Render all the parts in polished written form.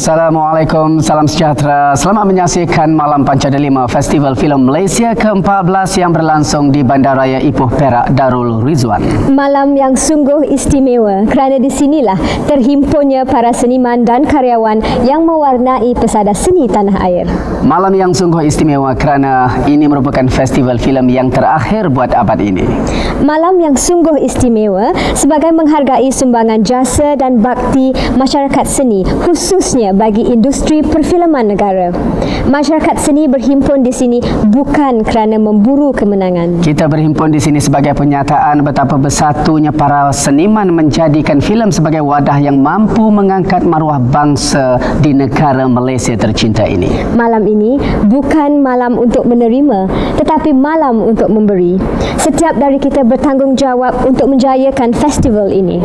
Assalamualaikum, salam sejahtera. Selamat menyaksikan Malam Pancadelima Festival Filem Malaysia ke-14 yang berlangsung di Bandaraya Ipoh Perak Darul Rizwan. Malam yang sungguh istimewa kerana di sinilah terhimpunnya para seniman dan karyawan yang mewarnai pesada seni tanah air. Malam yang sungguh istimewa kerana ini merupakan festival filem yang terakhir buat abad ini. Malam yang sungguh istimewa sebagai menghargai sumbangan jasa dan bakti masyarakat seni, khususnya bagi industri perfilman negara. Masyarakat seni berhimpun di sini bukan kerana memburu kemenangan. Kita berhimpun di sini sebagai penyataan betapa bersatunya para seniman menjadikan filem sebagai wadah yang mampu mengangkat maruah bangsa di negara Malaysia tercinta ini. Malam ini bukan malam untuk menerima, tetapi malam untuk memberi. Setiap dari kita bertanggungjawab untuk menjayakan festival ini.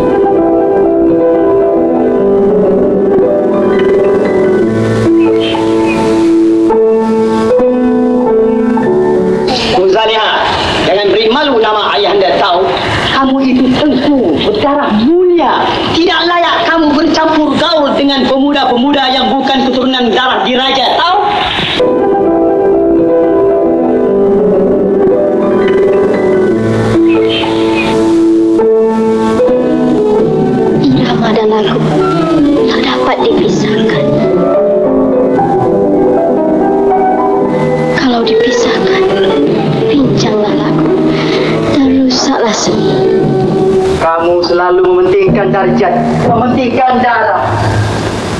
Jangan beri malu nama ayahanda tahu. Kamu itu tentu berdarah mulia. Tidak layak kamu bercampur gaul dengan pemuda-pemuda yang bukan keturunan darah diraja, tahu? Irama dan lagu tak dapat dipisahkan. Kalau dipisahkan, pincanglah lagu dan rusaklah seni. Kamu selalu mementingkan darjat, mementingkan darah.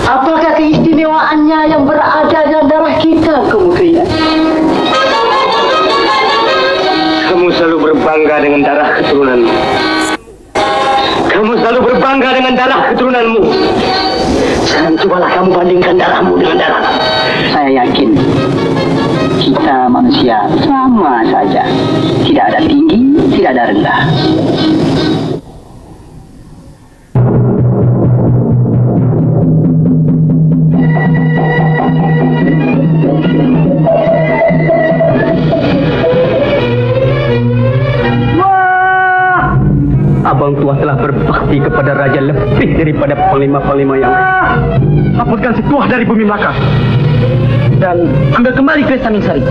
Apakah keistimewaannya yang berada dalam darah kita, kamu kira? Kamu selalu berbangga dengan darah keturunanmu. Kamu selalu berbangga dengan darah keturunanmu. Sekarang cobalah kamu bandingkan darahmu dengan darah. Saya yakin kita manusia sama saja. Tidak ada tinggi, tidak ada rendah. Abang tua telah berbakti kepada raja lebih daripada panglima-panglima yang lain. Hapuskan si tua dari bumi Melaka dan ambil kembali ke Samingsari.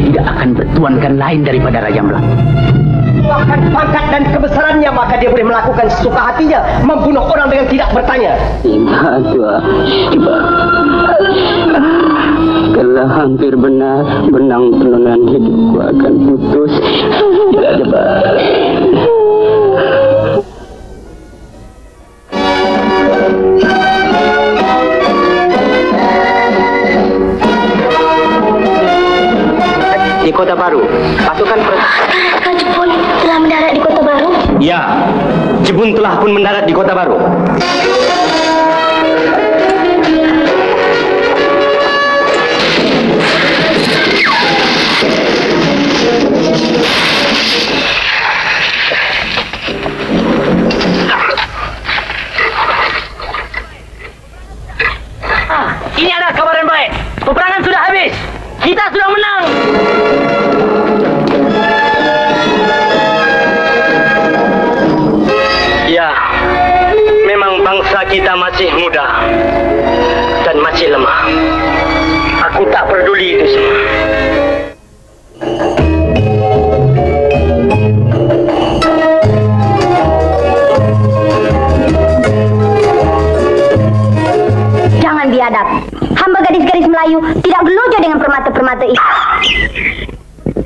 Tidak akan bertuankan lain daripada Raja Melaka. Bahkan pangkat dan kebesarannya, maka dia boleh melakukan sesuka hatinya, membunuh orang dengan tidak bertanya. Tiba tua, tiba. Kalau hampir benar, benang penunan hidupku akan putus. Tidak ada. Di Kota Baru, pasukan Apakah Jepun telah mendarat di Kota Baru? Ya, Jepun telah pun mendarat di Kota Baru. Ini adalah kabar yang baik. Peperangan sudah habis. Kita sudah menang. Ya, memang bangsa kita masih muda dan masih lemah. Aku tak peduli itu semua. Jangan biadab. Hamba gadis-gadis Melayu tidak gelojoh dengan permata-permata itu.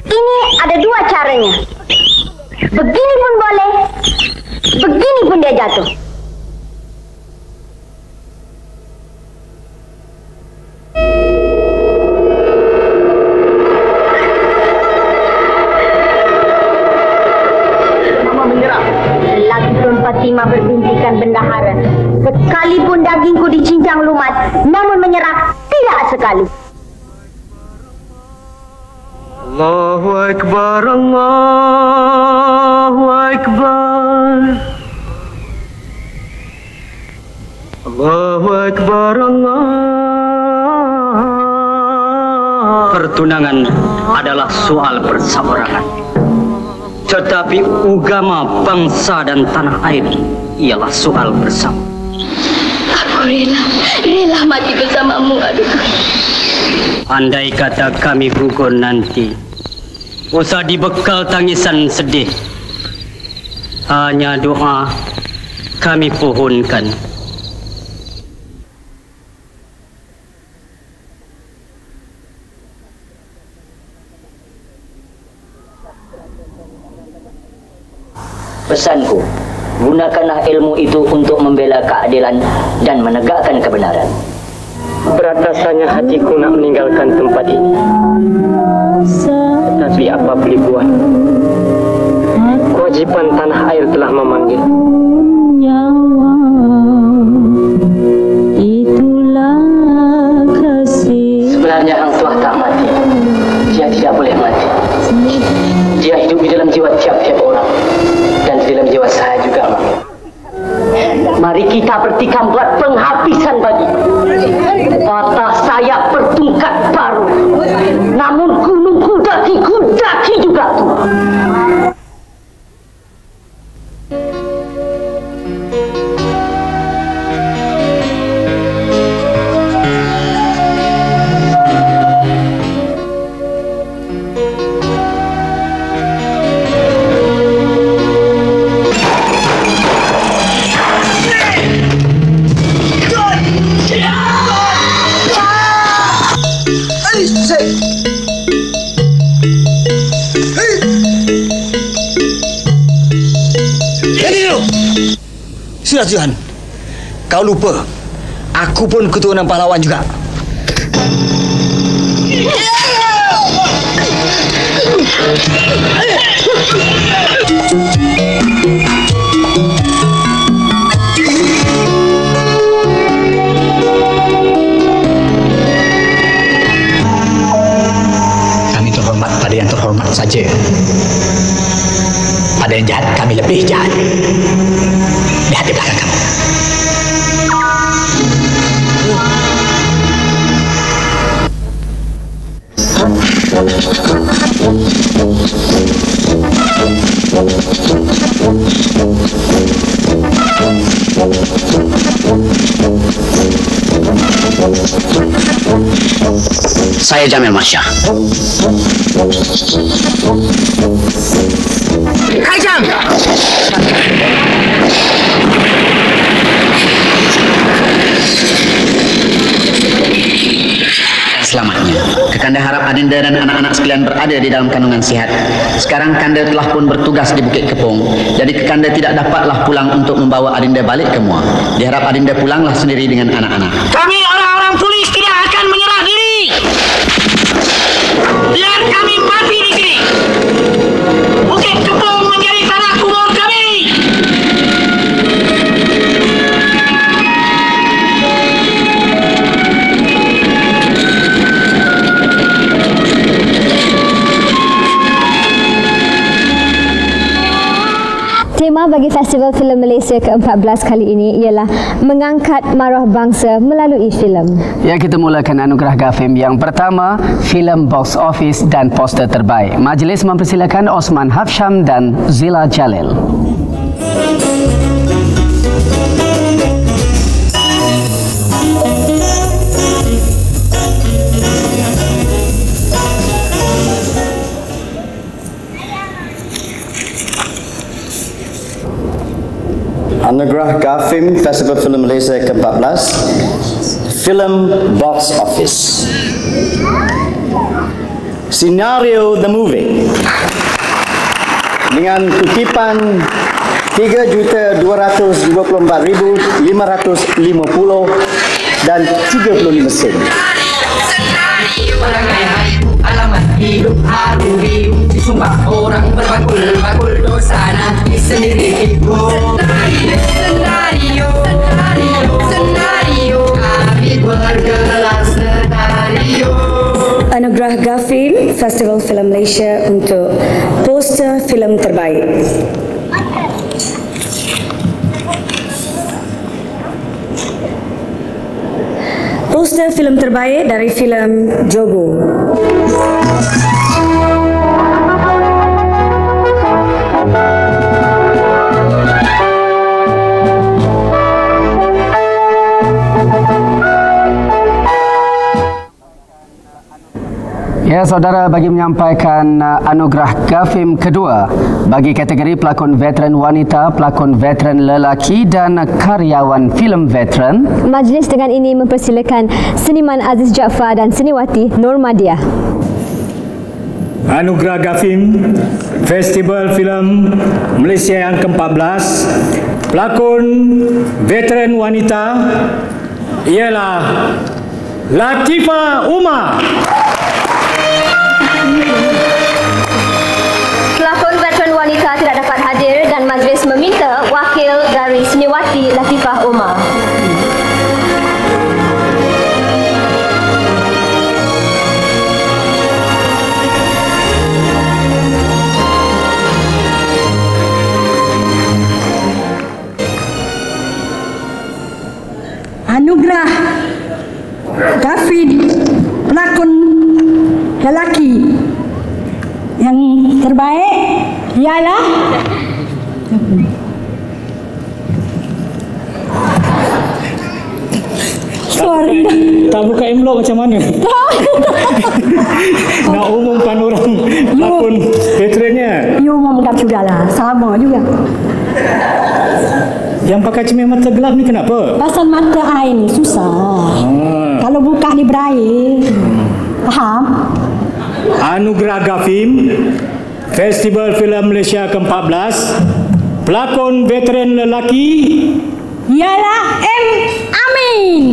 Ini ada dua caranya. Begini pun boleh, begini pun dia jatuh. Mama menyerah. Lelaki perempat Fatimah berbintikan bendahara. Sekalipun dagingku dicincang lumat, namun menyerah tidak sekali. Allahu Akbar, Allahu Akbar. Allahu Akbar, Allah. Pertunangan adalah soal perseorangan. Tetapi agama, bangsa dan tanah air ialah soal bersama. Aku rela mati bersamamu, adikku. Andai kata kami gugur nanti, usah dibekal tangisan sedih. Hanya doa kami pohonkan. Pesanku, gunakanlah ilmu itu untuk membela keadilan dan menegakkan kebenaran. Berat rasanya hatiku nak meninggalkan tempat ini. Tetapi apa boleh buat? Kewajiban tanah air telah memanggil. Sebenarnya Hang Tuah tak mati. Dia tidak boleh mati. Dia hidup di dalam jiwa tiap-tiap orang. Dan di dalam jiwa saya juga, Mak. Mari kita bertikam buat penghabisan bagi patah sayap bertungkat baru. Namun gunungku daki juga tua. Sudah Tuhan, kau lupa, aku pun keturunan pahlawan juga. Kami terhormat pada yang terhormat saja. Pada yang jahat, kami lebih jahat. Lihat di belakang kamu. Saya Jamil Masya. Kajang! Selamatnya. Kekanda harap Adinda dan anak-anak sekalian berada di dalam kandungan sihat. Sekarang Kanda telah pun bertugas di Bukit Kepung. Jadi Kekanda tidak dapatlah pulang untuk membawa Adinda balik ke Muar. Diharap Adinda pulanglah sendiri dengan anak-anak. Kami orang-orang tulis tidak akan menyerah diri. Biar kami mati di sini. Bukit Kepung menjadi tanah kubur kami. Tema bagi Festival Filem Malaysia ke-14 kali ini ialah mengangkat maruah bangsa melalui filem. Ya, kita mulakan anugerah Gafim yang pertama, filem box office dan poster terbaik. Majlis mempersilakan Osman Hafsham dan Zila Jalil. Anugerah Gafim Festival Film Malaysia ke-14, Film Box Office. Scenario The Movie dengan kutipan 3.224.550 dan 35 sen. Alamat hidup haru-biru disumpah orang berbakul-bakul dosa nanti sendiri senario kami bergelar senario. Anugerah Gafim Festival Film Malaysia untuk poster filem terbaik. Poster filem terbaik dari filem Jogo. Ya, saudara, bagi menyampaikan anugerah GAFIM kedua bagi kategori pelakon veteran wanita, pelakon veteran lelaki dan karyawan filem veteran. Majlis dengan ini mempersilakan seniman Aziz Jaafar dan seniwati Normadia. Anugerah GAFIM Festival Filem Malaysia yang ke-14, pelakon veteran wanita ialah Latifah Umar. Pelakon veteran wanita tidak dapat hadir dan majlis meminta wakil dari seniwati Latifah Umar. Anugerah GAFIM pelakon lelaki yang terbaik ialah sorry Tak buka envelope macam mana? Nak umumkan orang pelakon veterannya. You umumkan sudahlah, sama juga. Yang pakai cermin mata gelap ni kenapa? Pasal mata air ni susah. Kalau buka ni berair. Faham? Anugerah GAFIM Festival Filem Malaysia ke-14, pelakon veteran lelaki ialah M. Amin.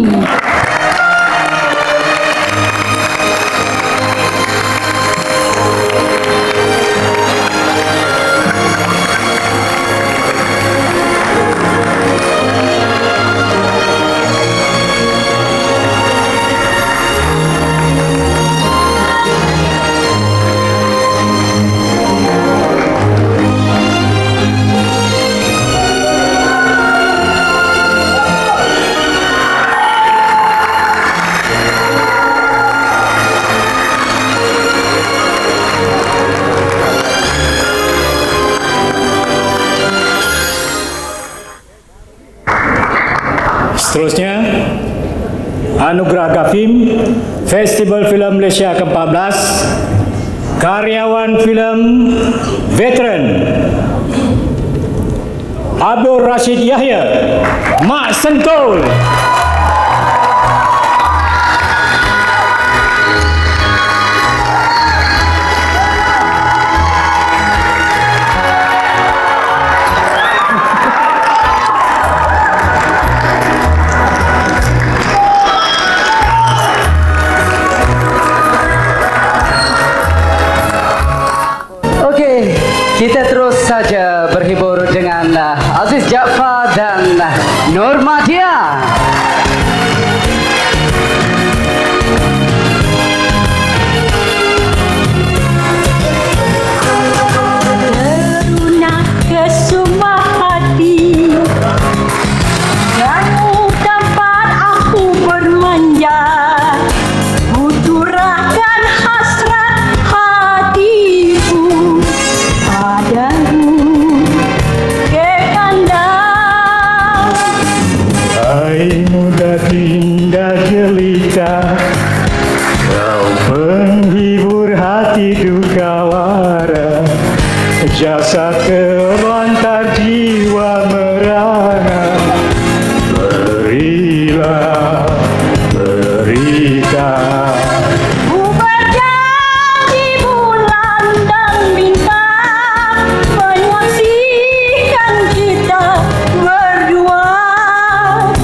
Seterusnya, Anugerah GAFIM Festival Filem Malaysia ke-14, karyawan filem veteran Abdul Rashid Yahya, Mak Sentul. Kita terus saja berhibur dengan Aziz Jaafar dan Normadia. Teruna kesumah hati yang tempat aku bermanja, kucurahkan hasrat hatiku padamu kekanda. Hai muda indah jelita, kau penghibur hati duka wara, jasa terlantar jiwa merana. Berilah, berikan. Ku berjanji bulan dan bintang menyaksikan kita berdua.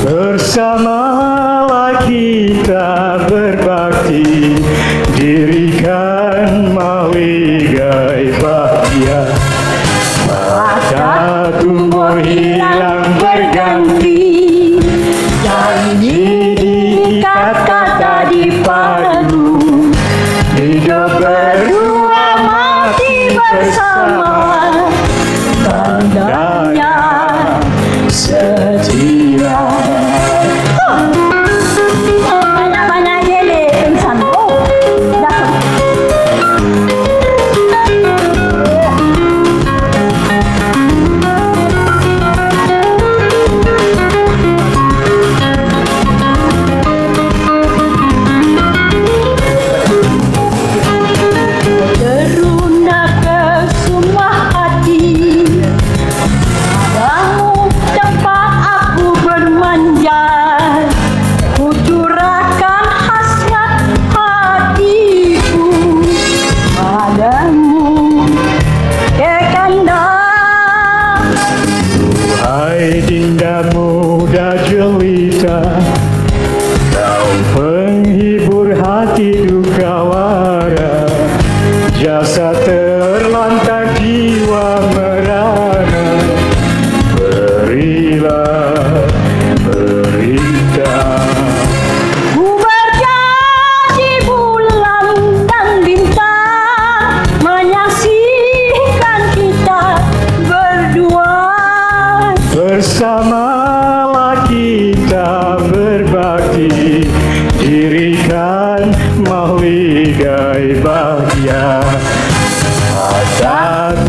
Bersamalah kita berbakti, dirikan maligai bahagia. Masa tumbuh hilang berganti, janji diikat kata dipadu, hidup berdua mati bersama, tandanya setia. Mana-mana lele pingsan. Oh, dah.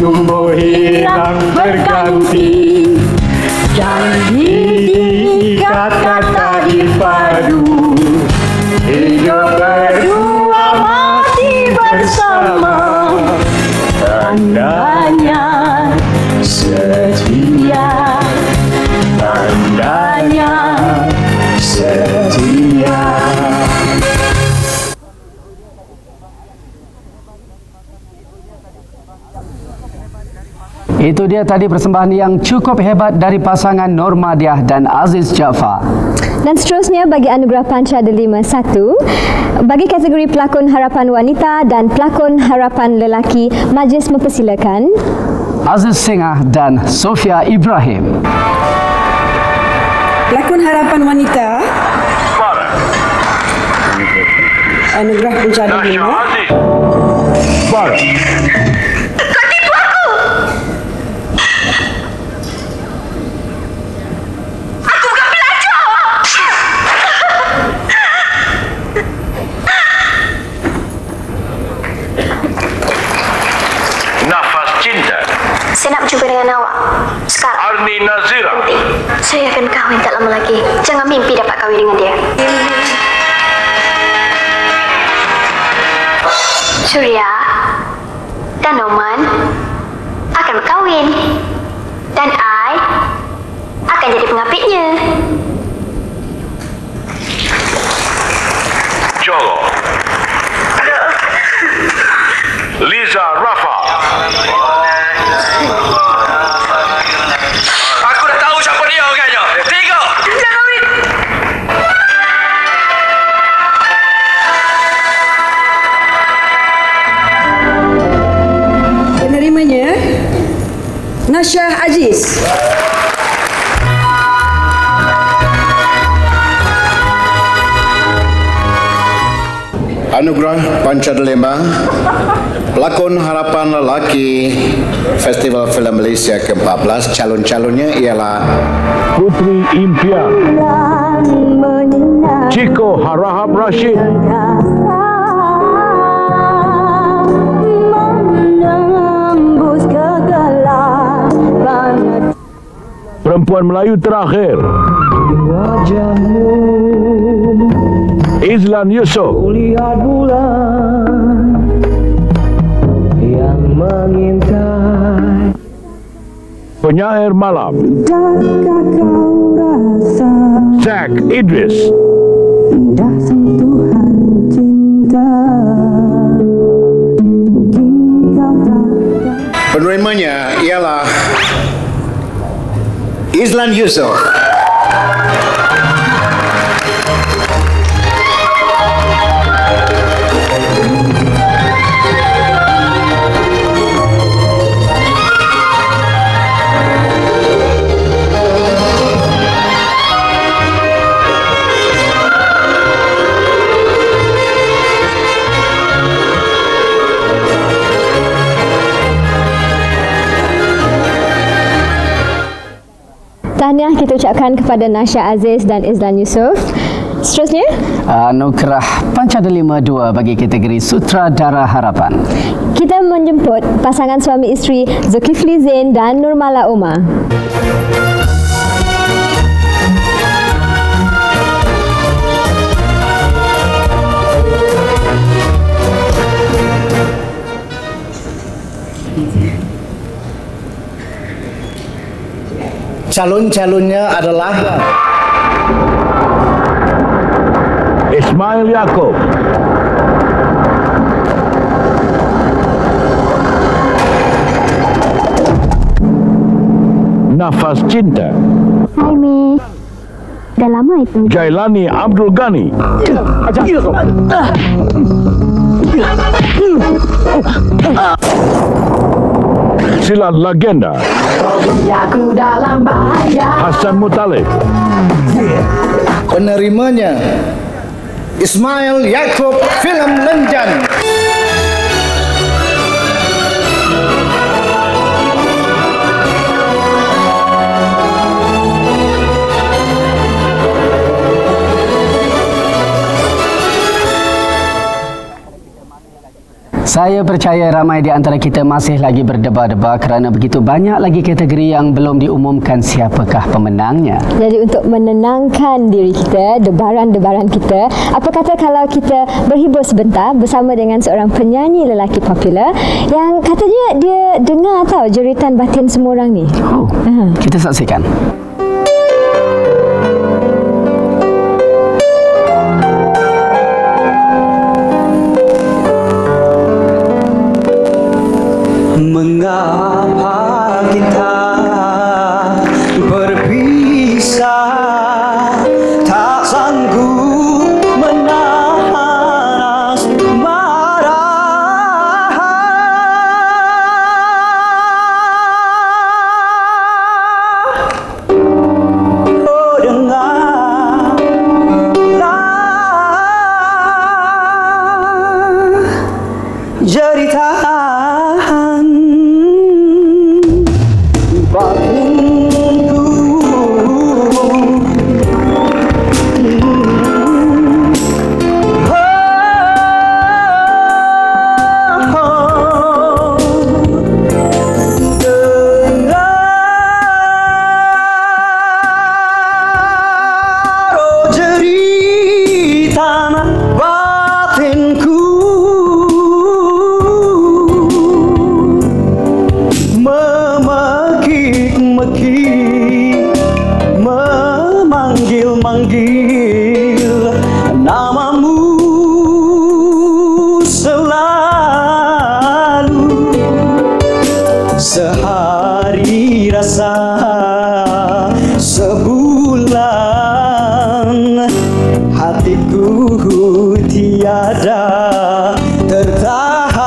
tumbuh hilang berganti, janji diikat kata dipadu, hidup berdua mati bersama, tandanya setia, tandanya setia. Itu dia tadi persembahan yang cukup hebat dari pasangan Norma Diah dan Aziz Jaafar. Dan seterusnya bagi anugerah Panca Delima 1, bagi kategori pelakon harapan wanita dan pelakon harapan lelaki, majlis mempersilakan Aziz Sengah dan Sofia Ibrahim. Pelakon harapan wanita, anugerah Panca Delima. Saya nak berjumpa dengan awak sekarang. Arni Nazira. Saya akan kahwin tak lama lagi. Jangan mimpi dapat kahwin dengan dia. Surya dan Noman akan berkahwin dan I akan jadi pengapitnya. Jolo. Liza Rafa. Aku dah tahu siapa dia orangnya. Tiga. Jangan win. Penerimanya Nasyah Aziz. Anugerah Panca Delima, pelakon harapan lelaki Festival Film Malaysia ke-14. Calon-calonnya ialah Putri Impian, Chico Harahap Rashid, perempuan Melayu terakhir Izlan Yusof, Lihat bulan yang mengintai, penyair malam Zack Idris, indah sentuhan cinta. penerimanya ialah Izlan Yusof. Tahniah kita ucapkan kepada Nasyah Aziz dan Izlan Yusof. Seterusnya, anugerah Panca Delima 2 bagi kategori Sutradara Harapan. kita menjemput pasangan suami isteri Zulkifli Zain dan Nurmala Omar. Calon-calonnya adalah Ismail Yaakob, Nafas Cinta, Hai Mi, dah lama itu. Jailani Abdul Ghani, Silat Legenda, Hasan Muttalib. penerimanya Ismail Yaakob Film Lenjan. Saya percaya ramai di antara kita masih lagi berdebar-debar kerana begitu banyak lagi kategori yang belum diumumkan siapakah pemenangnya. Jadi untuk menenangkan diri kita, debaran-debaran kita, apa kata kalau kita berhibur sebentar bersama dengan seorang penyanyi lelaki popular yang katanya dia dengar tahu jeritan batin semua orang ni. Oh, kita saksikan. Mengapa kita berpisah, tak sanggup menahan asmara. Oh, dengarlah jeritan manggil namamu selalu. Sehari rasa sebulan, hatiku tiada tertahan.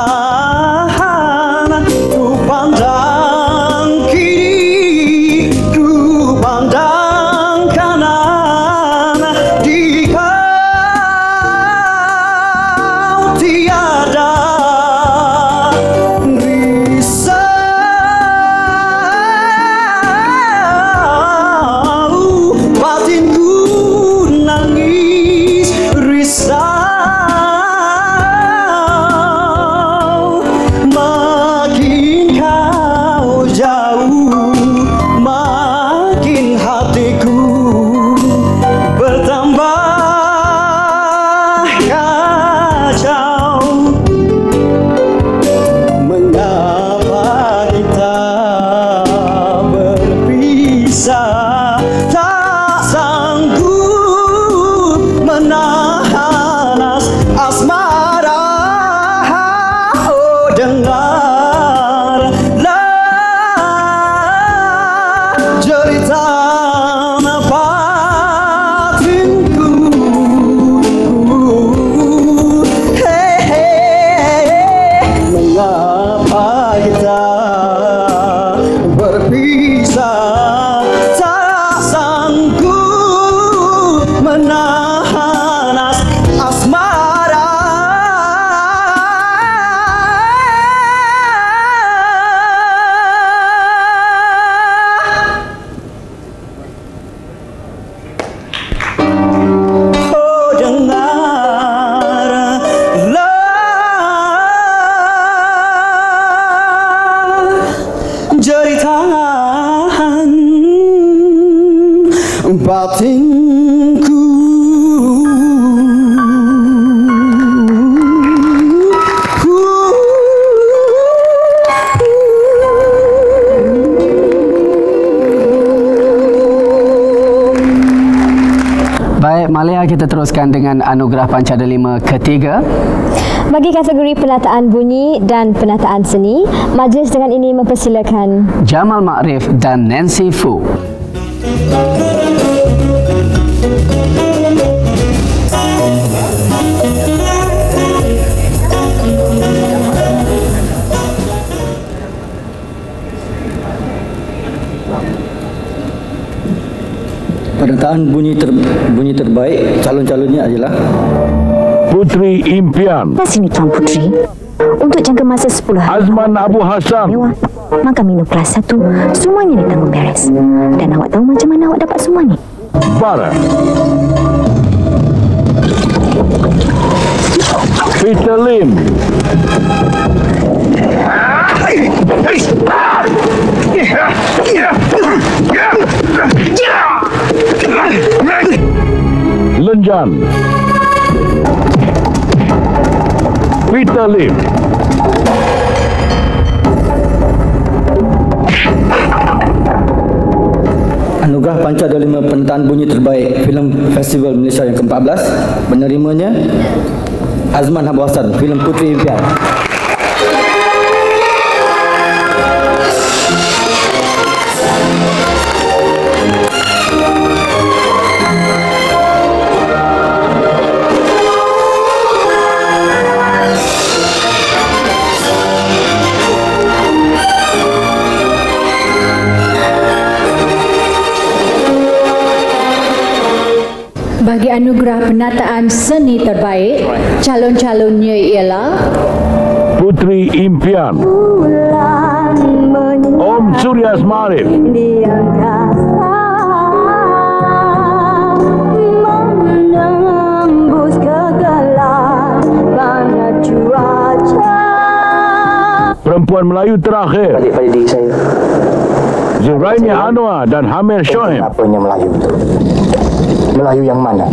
Ku pandang kiri, ku pandang kanan, di kau tiada risau. Batinku nangis risau. Makin kau jauh, makin hatiku bertambah kacau. Mengapa kita berpisah, tak sanggup menahan asmara. Oh, dengarlah jeritan batinku. Hey, hey, mengapa kita berpisah, tak sanggup menahan asmara. Oh, dengarlah jeritan batinku. Baik, Malia, kita teruskan dengan anugerah Pancadelima ketiga. Bagi kategori penataan bunyi dan penataan seni, majlis dengan ini mempersilakan Jamal Ma'rif dan Nancy Fu. Penataan bunyi terbaik, calon-calonnya adalah Putri Impian, Sini Tuan Putri. Untuk jangka masa 10 hari Azman Abu Hassan, mewah, maka minum kelas 1 semuanya ditanggung beres. Dan awak tahu macam mana awak dapat semua ni? Farah, Peter Lim. Lenjan. Peter Lim. Anugerah Panca ada 5 penataan bunyi terbaik filem Festival Malaysia yang ke-14. Penerimanya Azman Abu Hassan, filem Puteri Impian. Bagi anugerah penataan seni terbaik, calon-calonnya ialah Puteri Impian, Om Suryas Marif, Perempuan Melayu Terakhir, pada diri saya, Zuraini Anwar dan Hamir Shoaib. Apanya Melayu itu? Melayu yang mana?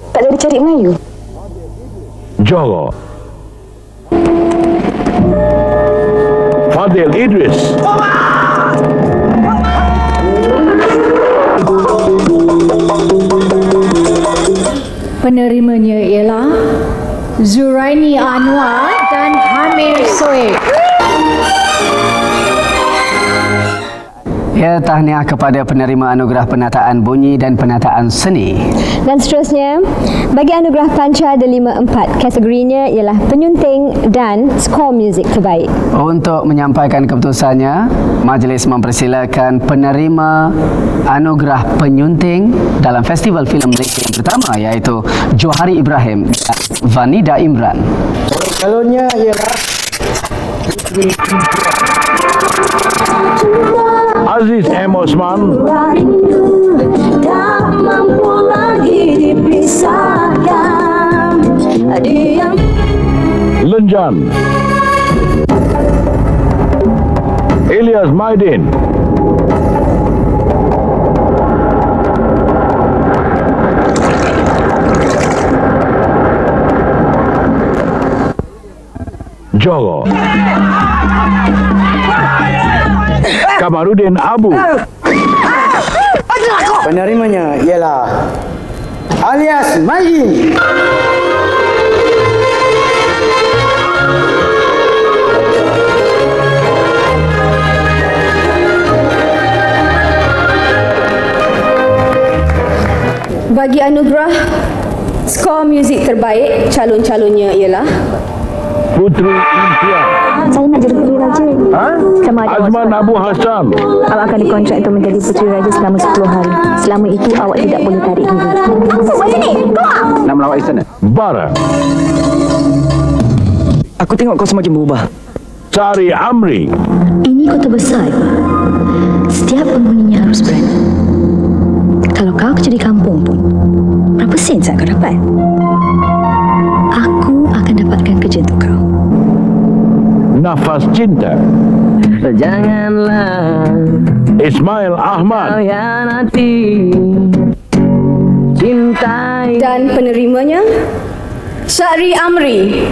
Tak ada dicari Melayu. Johor, Fadil Idris, penerimanya ialah Zuraini Anwar dan Hamir Shoaib. Ya, tahniah kepada penerima anugerah penataan bunyi dan penataan seni. Dan seterusnya, bagi anugerah Panca ada 5/4. Kategorinya ialah penyunting dan skor muzik terbaik. Untuk menyampaikan keputusannya, majlis mempersilakan penerima anugerah penyunting dalam Festival Filem Malaysia yang pertama, iaitu Johari Ibrahim dan Vanida Imran. Calonnya ialah Aziz M. Osman, tak mampu lagi dipisahkan. Lenjan, Ilyas Maidin, Johor, Kamarudin Abu. Penerimanya ialah Alias Maidin. Bagi anugerah skor muzik terbaik, calon-calonnya ialah Puteri Impian. Saya nak jadi Puteri Raja. Sama ada Azman Abu Hassan. Awak akan dikontrak untuk menjadi Puteri Raja selama 10 hari. Selama itu awak tidak boleh tarik diri. Buat sini, keluar! Nak melawat di sana? Bara. Aku tengok kau semakin berubah. Sari Amri. Ini kota besar. Setiap penghuninya harus berani. Kalau kau kerja di kampung pun, berapa sen saat kau dapat? Aku akan dapatkan kerja untuk kau. Nafas Cinta. Janganlah Ismail Ahmad. nanti cintai. dan penerimanya Syahri Amri.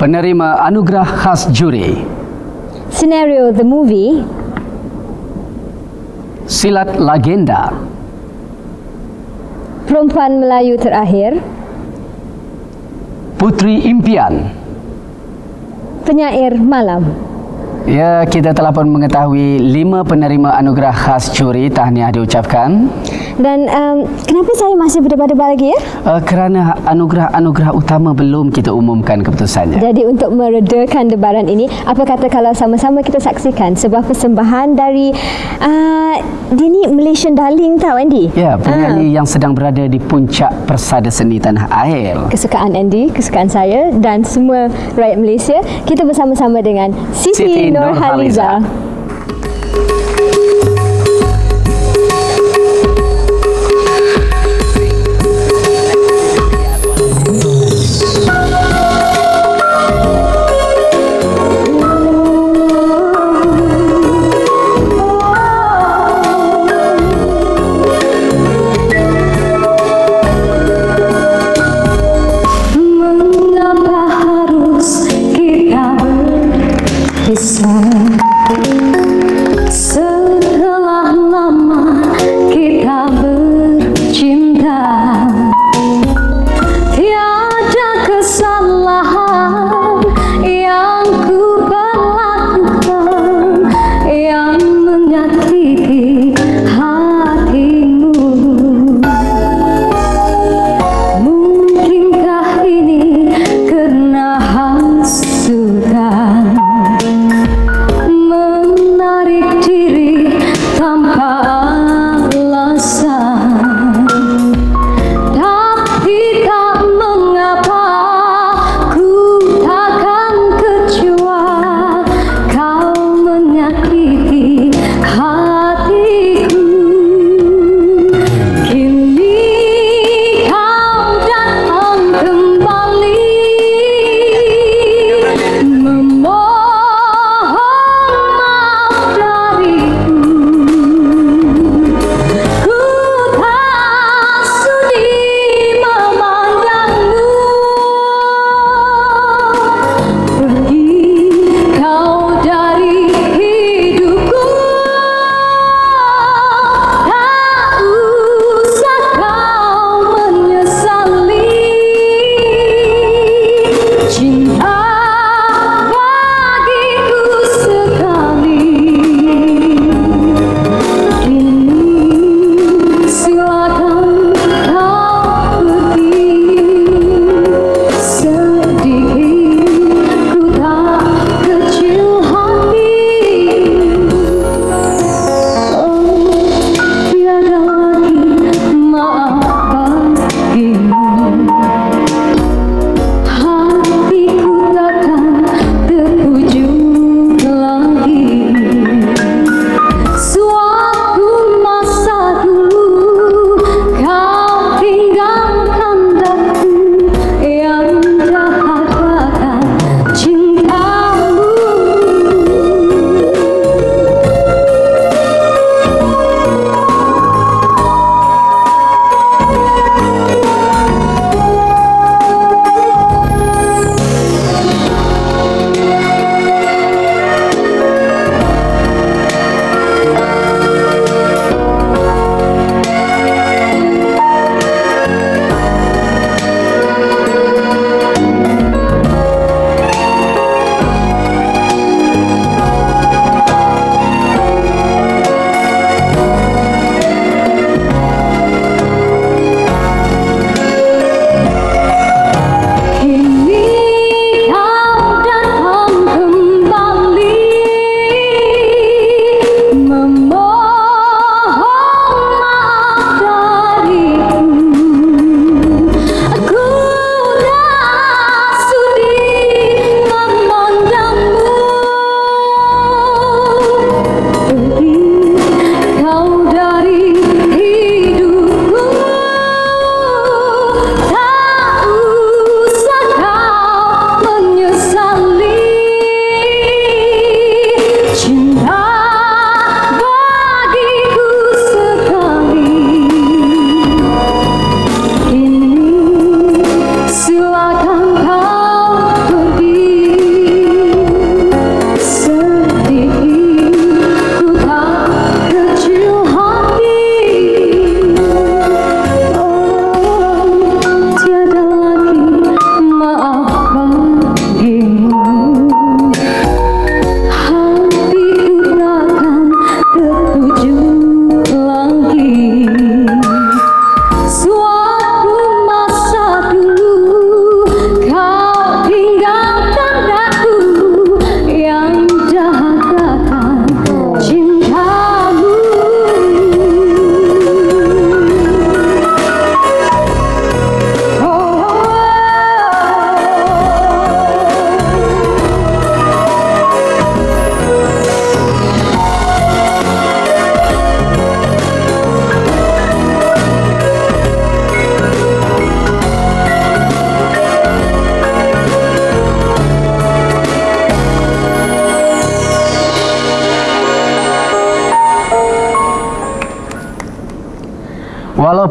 Penerima anugerah khas juri. Senario The Movie. Silat Legenda. Perempuan Melayu Terakhir. Putri Impian. Penyair Malam. Ya, kita telah pun mengetahui 5 penerima anugerah khas juri. Tahniah diucapkan. Dan kenapa saya masih berdebar-debar lagi ya? Kerana anugerah-anugerah utama belum kita umumkan keputusannya. Jadi untuk meredakan debaran ini, apa kata kalau sama-sama kita saksikan sebuah persembahan dari dia ni Malaysian Darling tau Andy? Ya, penyanyi yang sedang berada di puncak persada seni tanah air. Kesukaan Andy, kesukaan saya dan semua rakyat Malaysia. Kita bersama-sama dengan Siti Nurhaliza. Mengapa harus kita berpisah?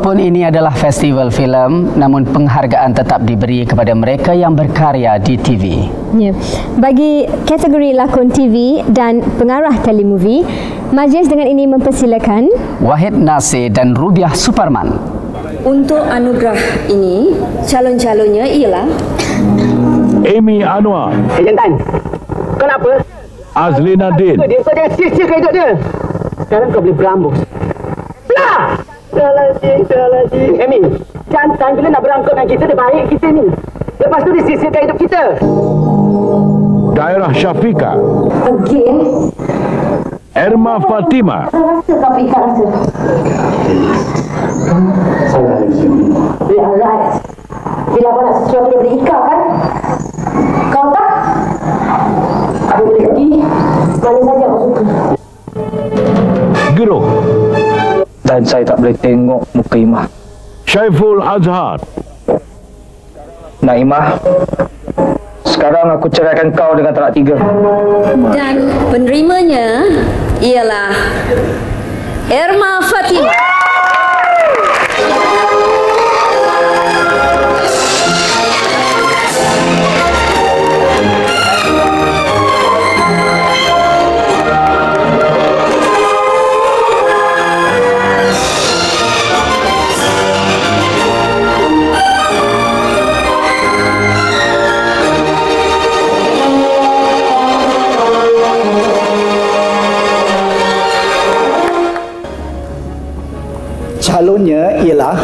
Walaupun ini adalah festival filem, namun penghargaan tetap diberi kepada mereka yang berkarya di TV. Ya. Bagi kategori lakon TV dan pengarah telemovie, majlis dengan ini mempersilakan Wahid Nasir dan Rubiah Suparman. Untuk anugerah ini, calon-calonnya ialah Amy Anwar, Jantan, kenapa? Azlina Din, Kau dia sia-sia ke hidup dia. Sekarang kau boleh berambus. Belah! Salah si. Amy, jantan bila nak berangkut dengan kita, dia baik kita ni. Lepas tu dia sia-siakan hidup kita. Daerah Syafika, Again. Erma Fatima, Rasa kau ikat rasa. Alright. Bila kau nak sesuatu dia boleh ikat kan? Kau tak? Aku boleh pergi mana saja kau suka. Giroh, Dan saya tak boleh tengok muka Imah. Syaiful Azhar, Naimah, sekarang aku ceraikan kau dengan talak 3. dan penerimanya ialah Erma Fatima. Calonnya ialah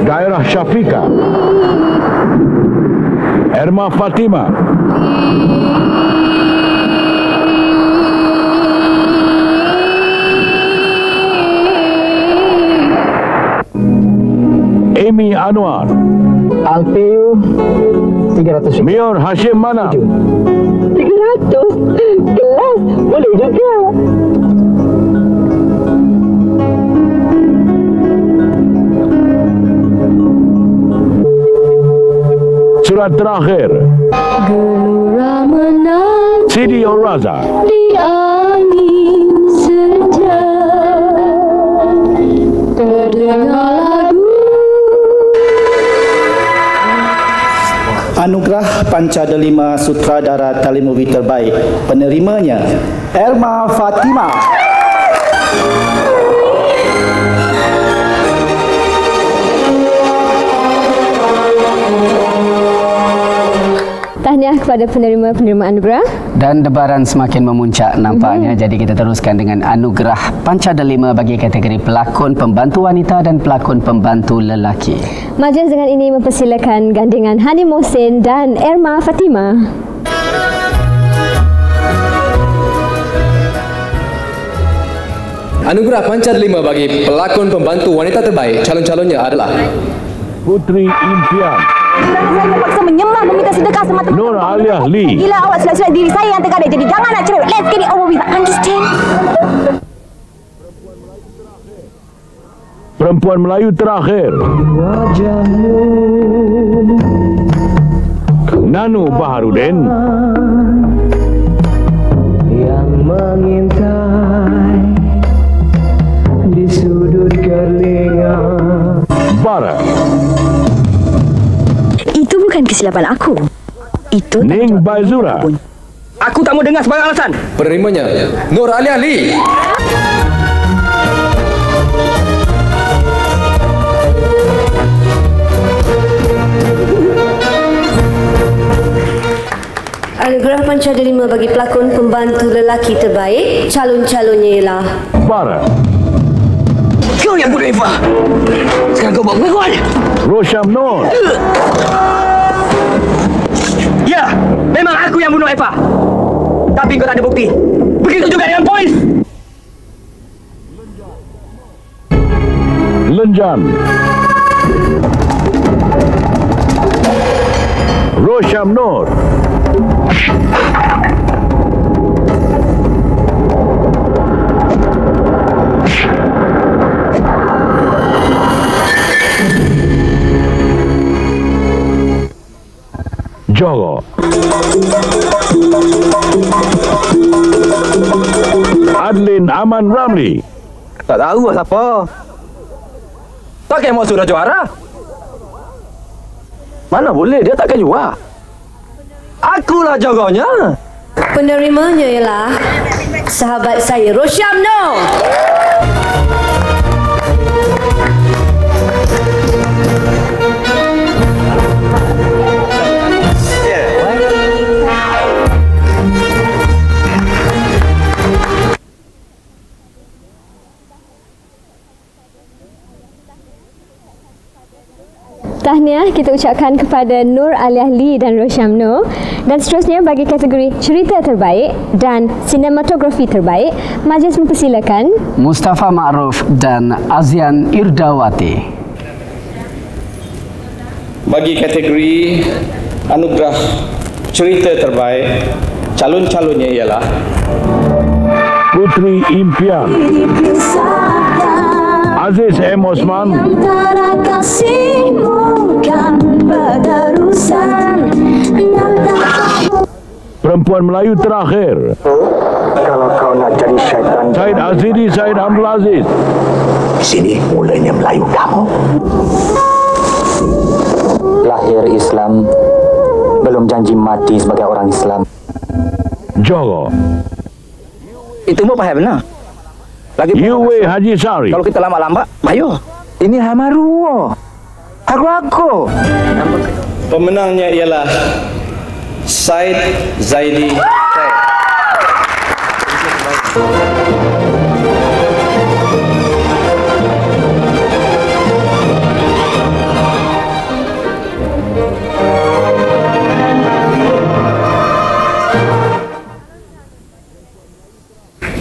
Daerah Syafika, Erma Fatima, Amy Anwar, Alpeu 300. Mior Hashim Mana, 300? Kelas, boleh juga. Surat terakhir Gelora menang Sidi Oraza, di angin senja, terdengar lagu. Anugerah Panca Delima Sutradara Telemovie Terbaik. Penerimanya Erma Fatima. tahniah kepada penerima-penerima anugerah. Dan debaran semakin memuncak nampaknya. Jadi kita teruskan dengan anugerah Panca Delima bagi kategori pelakon pembantu wanita dan pelakon pembantu lelaki. Majlis dengan ini mempersilakan gandingan Hani Mohsin dan Erma Fatima. Anugerah Panca Delima bagi pelakon pembantu wanita terbaik. Calon-calonnya adalah Putri Impian, Saya terpaksa menyembah meminta sedekah semata-mata. Nur Aliah Lee, Gila awak silat-silat diri saya yang tergadai. Jadi jangan nak cerewet. Let's get it over with. Understand? perempuan Melayu terakhir Nanu Baharudin, Yang mengintai di sudut kelinga. Bara, Itu bukan kesilapan aku. Itu Ning Baizura, Aku tak mau dengar sebarang alasan. penerimanya Nur Aliah Lee. Anugerah Panca Delima bagi pelakon pembantu lelaki terbaik. Calon-calonnya ialah Bara, Kau yang bunuh Eva. Sekarang kau buat pengakuan. Rosham Nur, Ya, memang aku yang bunuh Eva. Tapi kau tak ada bukti. Begitu juga dengan polis. Lenjan, Rosham Nur, Jogo, Adlin Aman Ramli, Tak tahu lah siapa. Tak kemo sudah juara. Mana boleh, dia takkan juara. Akulah jagonya. Penerimanya ialah sahabat saya, Rosyamno. Tahniah kita ucapkan kepada Nur Aliah Lee dan Rosyamno. Dan seterusnya bagi kategori cerita terbaik dan sinematografi terbaik, majlis mempersilakan Mustafa Ma'ruf dan Azian Irdawati. Bagi kategori anugerah cerita terbaik, calon-calonnya ialah Putri Impian, Aziz M. Osman, Perempuan Melayu Terakhir, Kalau kau nak jadi syaitan, Said Azidi Said Abdul Aziz. sini mulanya Melayu kamu. Lahir Islam, belum janji mati sebagai orang Islam. Johor, Itu mau paham benar. Lagi Yue Haji Sari, kalau kita lambat-lambat, bahaya. Ini hamaruo. Aku. Pemenangnya ialah Said Zaidi Said.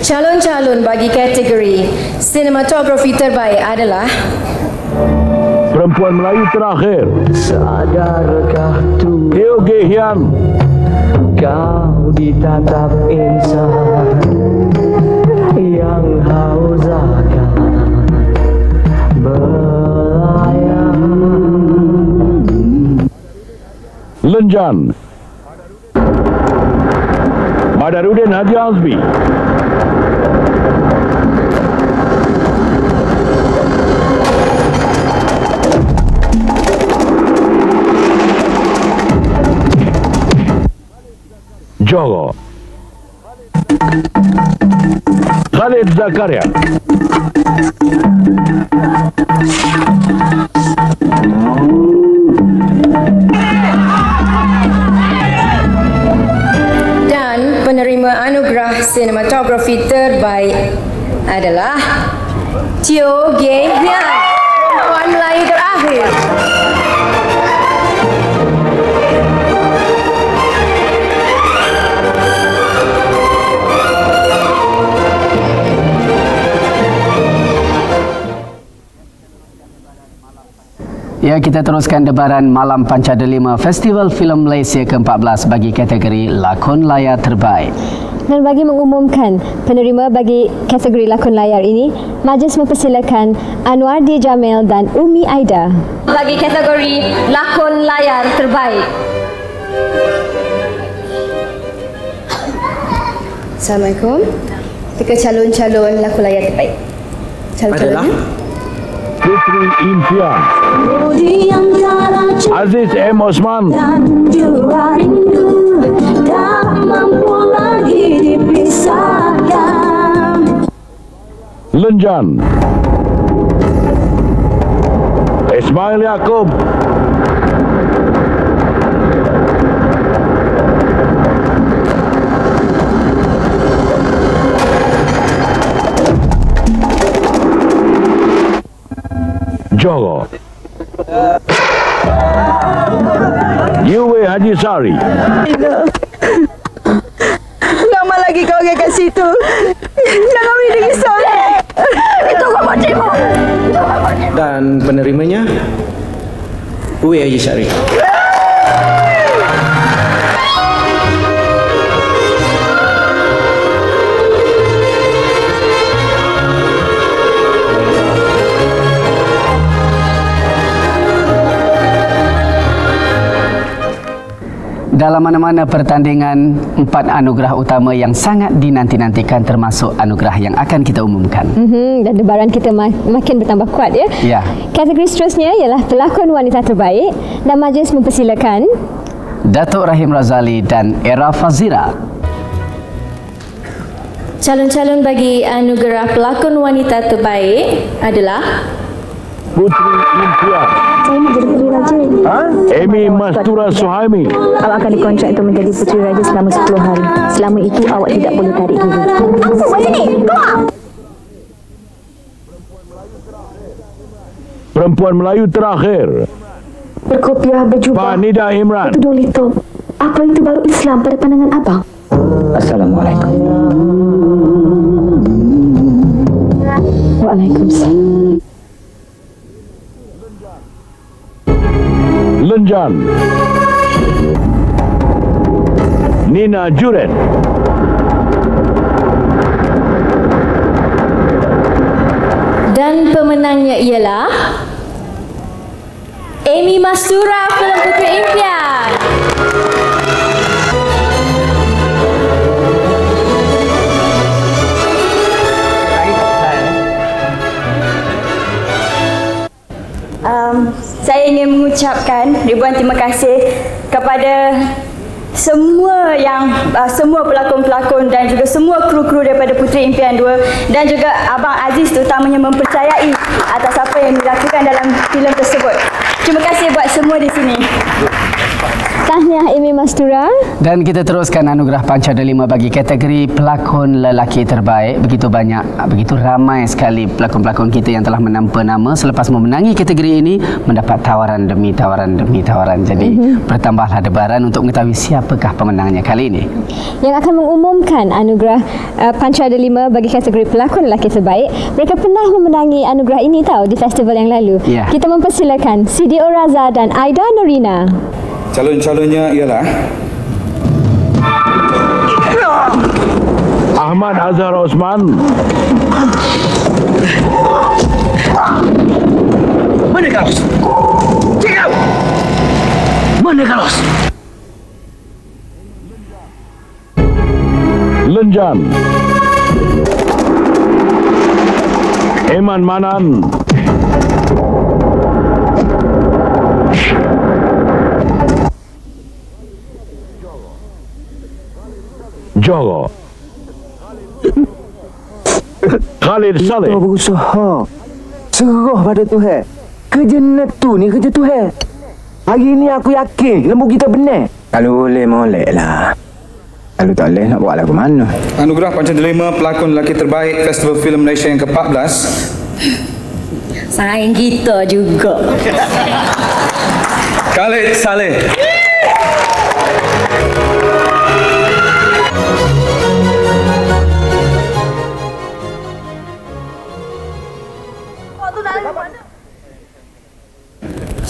Calon-calon bagi kategori sinematografi terbaik adalah Perempuan Melayu Terakhir, Sadarkah tu Teo Gehian, kau ditatap insan yang haus akan belayar. Lenjan, Badarudin Haji Azmi, Johor, Khalid Zakaria, dan penerima anugerah sinematografi terbaik adalah Teo Gehian, Perempuan Melayu Terakhir. Ya, kita teruskan debaran Malam Panca Delima Festival Filem Malaysia ke-14 bagi kategori lakon layar terbaik. Dan bagi mengumumkan penerima bagi kategori lakon layar ini, majlis mempersilakan Anwar D. Jamil dan Umi Aida. Bagi kategori lakon layar terbaik. Assalamualaikum. Tiga calon-calon lakon layar terbaik. Calon-calonnya Putri Impian, Aziz M. Osman, Lenjan, Ismail Yaakob, Johor, Yue Haji Sari, lama lagi kau pergi kat situ. Jangan beri risau. Itu kau motivmu. Dan penerimanya Uwe Haji Syarif. dalam mana-mana pertandingan 4 anugerah utama yang sangat dinanti-nantikan termasuk anugerah yang akan kita umumkan. Dan debaran kita makin bertambah kuat ya. Ya. Kategori seterusnya ialah pelakon wanita terbaik dan majlis mempersilakan Datuk Rahim Razali dan Era Fazira. Calon-calon bagi anugerah pelakon wanita terbaik adalah Putri Impian. Saya nak jadi Puteri Raja. Amy Mastura Suhaimi. Awak akan dikontrak untuk menjadi Puteri Raja selama 10 hari. Selama itu awak tidak boleh tarik diri. Apa buat sini? Keluar! Perempuan Melayu terakhir. Berkopiah berjubah. Panida Imran. Tudung lito. Apa itu baru Islam pada pandangan abang? Assalamualaikum. Waalaikumsalam. Lenjan. Nina Juret. dan pemenangnya ialah Amy Mastura filem Puteri Impian. Saya ingin mengucapkan ribuan terima kasih kepada semua pelakon-pelakon dan juga semua kru-kru daripada Puteri Impian 2 dan juga Abang Aziz terutamanya mempercayai atas apa yang dilakukan dalam filem tersebut. Terima kasih buat semua di sini. Tahniah Amy Mastura. Dan kita teruskan anugerah Panca Delima bagi kategori pelakon lelaki terbaik. Begitu banyak, begitu ramai sekali pelakon-pelakon kita yang telah menampa nama selepas memenangi kategori ini, mendapat tawaran demi tawaran demi tawaran. Jadi bertambahlah debaran untuk mengetahui siapakah pemenangnya kali ini. Yang akan mengumumkan anugerah Panca Delima bagi kategori pelakon lelaki terbaik. Mereka pernah memenangi anugerah ini tahu di festival yang lalu. Ya. Kita mempersilakan Sidi Oraza dan Aida Nurina. Calon-calonnya ialah Ahmad Azhar Osman. Mana Carlos? Check out! Mana Carlos? Lenjan. Eman Manan. Jogo. Khalid Saleh. Kita berusaha serah pada Tuhan. Kerja netu ni kerja Tuhan. Hari ni aku yakin lembu kita benar. Kalau boleh molek lah. Kalau tak boleh nak buat lagu mana? Anugerah Panca Delima pelakon lelaki terbaik Festival Filem Malaysia yang ke-14. Saing kita juga. Khalid Saleh.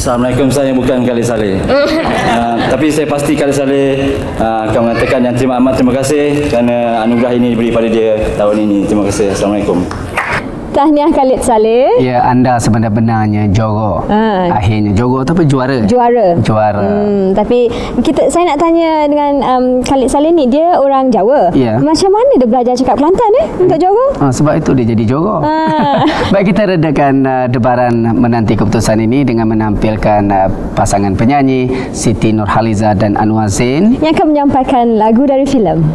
Assalamualaikum, saya bukan Khalid Saleh. Tapi saya pasti Khalid Saleh akan mengatakan yang terima kasih kerana anugerah ini diberi pada dia tahun ini. Terima kasih. Assalamualaikum. Tahniah Khalid Saleh. Ya, anda sebenarnya Jogo. Akhirnya Jogo tu apa juara? Juara. Tapi saya nak tanya dengan Khalid Saleh ni, dia orang Jawa. Ya. Macam mana dia belajar cakap Kelantan untuk Jogo? Sebab itu dia jadi Jogo. Baik, kita redakan debaran menanti keputusan ini dengan menampilkan pasangan penyanyi Siti Nurhaliza dan Anwar Zain yang akan menyampaikan lagu dari filem.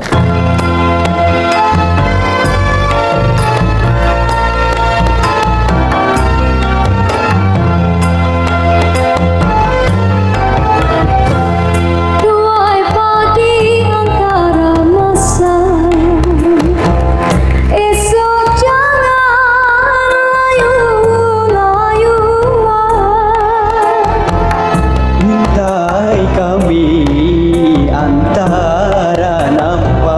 Antara nampak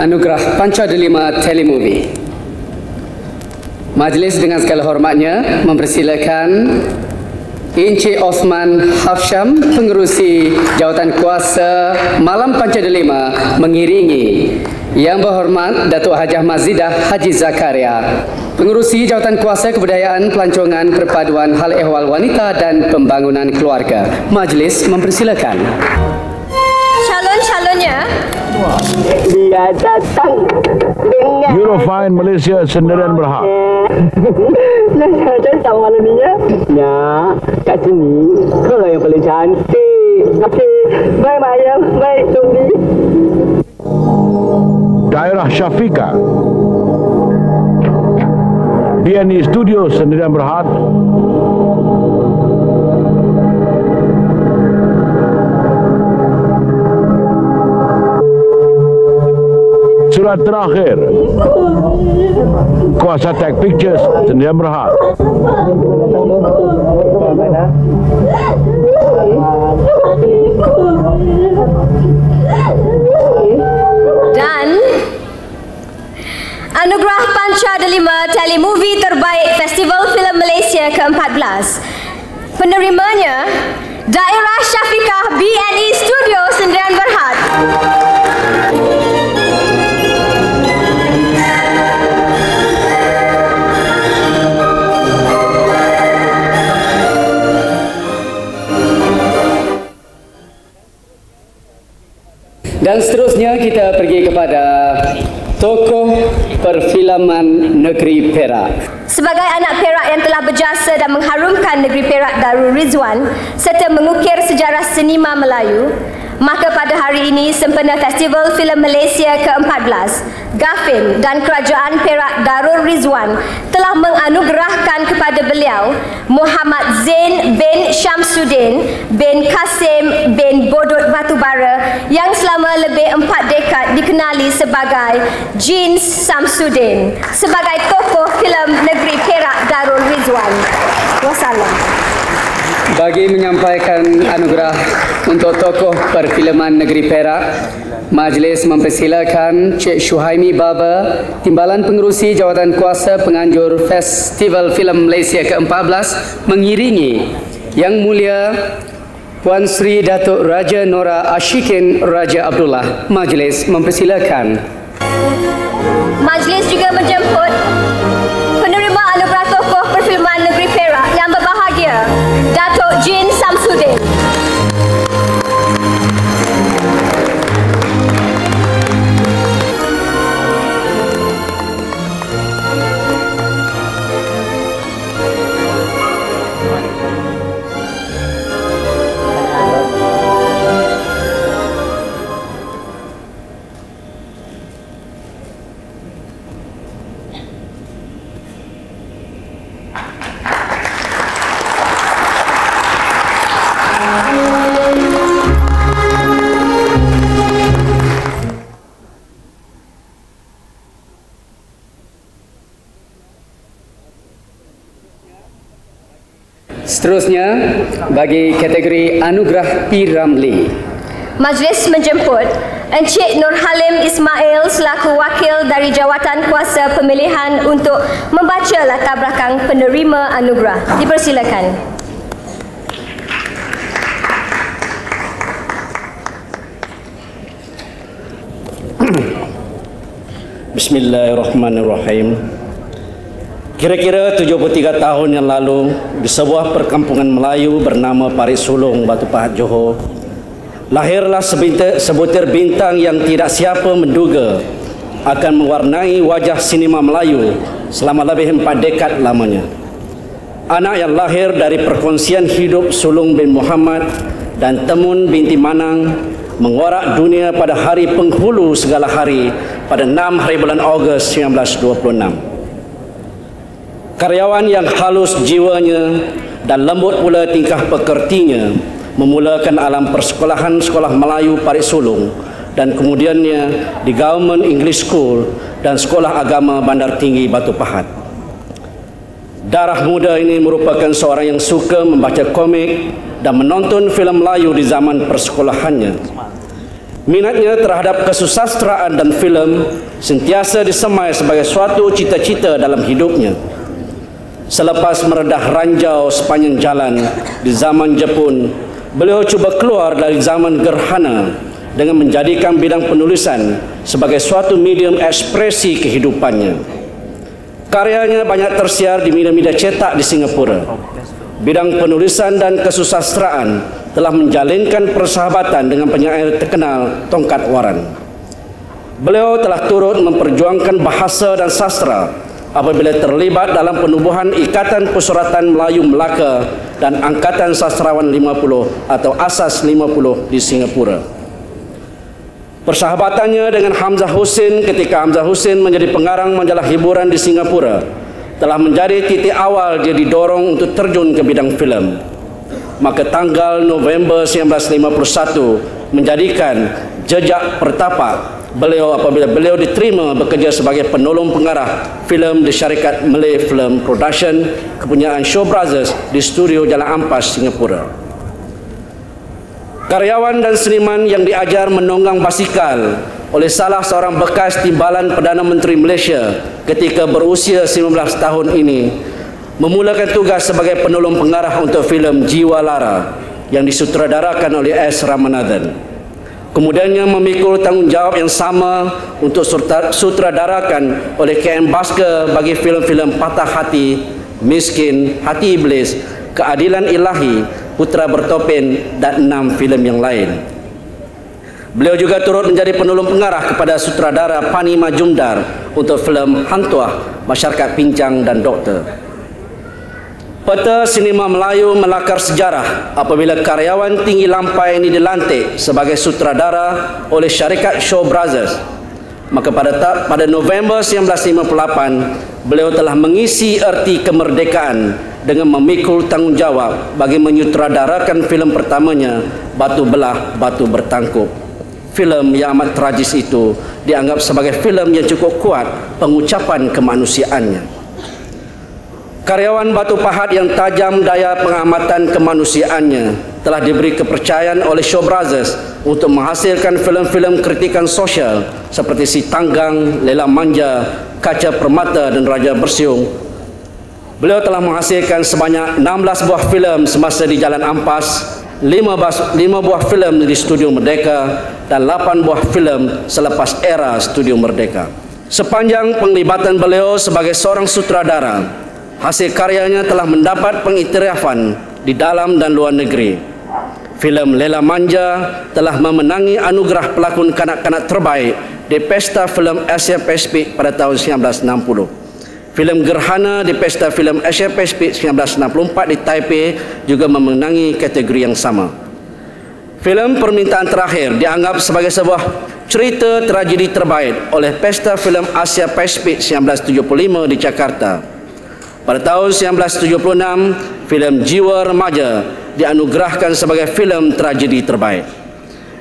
Anugerah Panca Delima Telemovie. Majlis dengan segala hormatnya mempersilakan Encik Osman Hafsyam, Pengerusi Jawatan Kuasa Malam Panca Delima, mengiringi Yang Berhormat Datuk Hajah Mazidah Haji Zakaria, Pengerusi Jawatan Kuasa Kebudayaan, Pelancongan, Perpaduan Hal Ehwal Wanita dan Pembangunan Keluarga. Majlis mempersilakan. Calon-calonnya. Dia datang dengan Eurofine Malaysia Sendirian Berhad. Saya datang malam ni ya. Ya, kat sini kau yang paling cantik. Okey, baik Mayang, baik Tumbi. Daerah Syafika. BNI Studio Sendirian Berhad. Surat terakhir Kuasa Tech Pictures Sendirian Berhad. Dan Anugerah Panca Delima Telemovie Terbaik Festival Filem Malaysia ke-14. Penerimanya Daerah Syafiqah BNI Studio Sendirian Berhad. Dan seterusnya kita pergi kepada tokoh perfilman negeri Perak. Sebagai anak Perak yang telah berjasa dan mengharumkan negeri Perak Darul Rizwan serta mengukir sejarah sinema Melayu, maka pada hari ini sempena Festival Filem Malaysia ke-14, Gafin dan Kerajaan Perak Darul Rizwan telah menganugerahkan kepada beliau Muhammad Zain bin Syamsuddin bin Kasim bin Bodot Batubara yang selama lebih 4 dekad dikenali sebagai Jin Samsudin sebagai tokoh filem negeri Perak Darul Rizwan. Wassalam. Bagi menyampaikan anugerah untuk tokoh perfilman negeri Perak, majlis mempersilakan Cik Syuhaimi Baba, Timbalan Pengerusi Jawatan Kuasa Penganjur Festival Filem Malaysia ke-14, mengiringi Yang Mulia Puan Sri Datuk Raja Nora Ashikin Raja Abdullah. Majlis mempersilakan. Majlis juga menjemput penerima anugerah tokoh perfilman negeri Perak yang berbahagia, Datuk Jin Samsudin. Seterusnya, bagi kategori Anugerah P. Ramli, Majlis menjemput Encik Nur Halim Ismail selaku wakil dari Jawatan Kuasa Pemilihan untuk membaca latar belakang penerima anugerah. Dipersilakan. Bismillahirrahmanirrahim. Kira-kira 73 tahun yang lalu, di sebuah perkampungan Melayu bernama Parit Sulong, Batu Pahat, Johor, lahirlah sebutir bintang yang tidak siapa menduga akan mewarnai wajah sinema Melayu selama lebih 4 dekad lamanya. Anak yang lahir dari perkongsian hidup Sulong bin Muhammad dan Temun binti Manang mengorak dunia pada hari penghulu segala hari pada 6 hari bulan Ogos 1926. Karyawan yang halus jiwanya dan lembut pula tingkah pekertinya memulakan alam persekolahan sekolah Melayu Parit Sulong dan kemudiannya di Government English School dan Sekolah Agama Bandar Tinggi Batu Pahat. Darah muda ini merupakan seorang yang suka membaca komik dan menonton filem Melayu di zaman persekolahannya. Minatnya terhadap kesusastraan dan filem sentiasa disemai sebagai suatu cita-cita dalam hidupnya. Selepas meredah ranjau sepanjang jalan di zaman Jepun, beliau cuba keluar dari zaman gerhana dengan menjadikan bidang penulisan sebagai suatu medium ekspresi kehidupannya. Karyanya banyak tersiar di media-media cetak di Singapura. Bidang penulisan dan kesusastraan telah menjalinkan persahabatan dengan penyair terkenal Tongkat Waran. Beliau telah turut memperjuangkan bahasa dan sastra apabila terlibat dalam penubuhan Ikatan Persuratan Melayu Melaka dan Angkatan Sastrawan 50 atau ASAS 50 di Singapura. Persahabatannya dengan Hamzah Hussein ketika Hamzah Hussein menjadi pengarang majalah hiburan di Singapura telah menjadi titik awal dia didorong untuk terjun ke bidang filem. Maka tanggal November 1951 menjadikan jejak pertapa beliau apabila beliau diterima bekerja sebagai penolong pengarah filem di syarikat Malay Film Production kepunyaan Shaw Brothers di studio Jalan Ampas, Singapura. Karyawan dan seniman yang diajar menunggang basikal oleh salah seorang bekas timbalan Perdana Menteri Malaysia ketika berusia 19 tahun ini memulakan tugas sebagai penolong pengarah untuk filem Jiwa Lara yang disutradarakan oleh S. Ramanathan. Kemudiannya memikul tanggungjawab yang sama untuk sutradarakan oleh KM Basker bagi filem-filem Patah Hati, Miskin, Hati Iblis, Keadilan Ilahi, Putra Bertopen dan 6 filem yang lain. Beliau juga turut menjadi penolong pengarah kepada sutradara Pani Majumdar untuk filem Hantuah, Masyarakat Pincang dan Doktor. Peta sinema Melayu melakar sejarah apabila karyawan tinggi lampai ini dilantik sebagai sutradara oleh syarikat Shaw Brothers. Maka pada November 1958, beliau telah mengisi erti kemerdekaan dengan memikul tanggungjawab bagi menyutradarakan filem pertamanya, Batu Belah, Batu Bertangkup. Filem yang amat tragis itu dianggap sebagai filem yang cukup kuat pengucapan kemanusiaannya. Karyawan Batu Pahat yang tajam daya pengamatan kemanusiaannya telah diberi kepercayaan oleh Shaw Brothers untuk menghasilkan filem-filem kritikan sosial seperti Si Tanggang, Lela Manja, Kaca Permata dan Raja Bersiung. Beliau telah menghasilkan sebanyak 16 buah filem semasa di Jalan Ampas, 5 buah filem di Studio Merdeka dan 8 buah filem selepas era Studio Merdeka. Sepanjang penglibatan beliau sebagai seorang sutradara, hasil karyanya telah mendapat pengiktirafan di dalam dan luar negeri. Filem Lela Manja telah memenangi anugerah pelakon kanak-kanak terbaik di Pesta Filem Asia Pasifik pada tahun 1960. Filem Gerhana di Pesta Filem Asia Pasifik 1964 di Taipei juga memenangi kategori yang sama. Filem Permintaan Terakhir dianggap sebagai sebuah cerita tragedi terbaik oleh Pesta Filem Asia Pasifik 1975 di Jakarta. Pada tahun 1976, filem Jiwa Remaja dianugerahkan sebagai filem tragedi terbaik.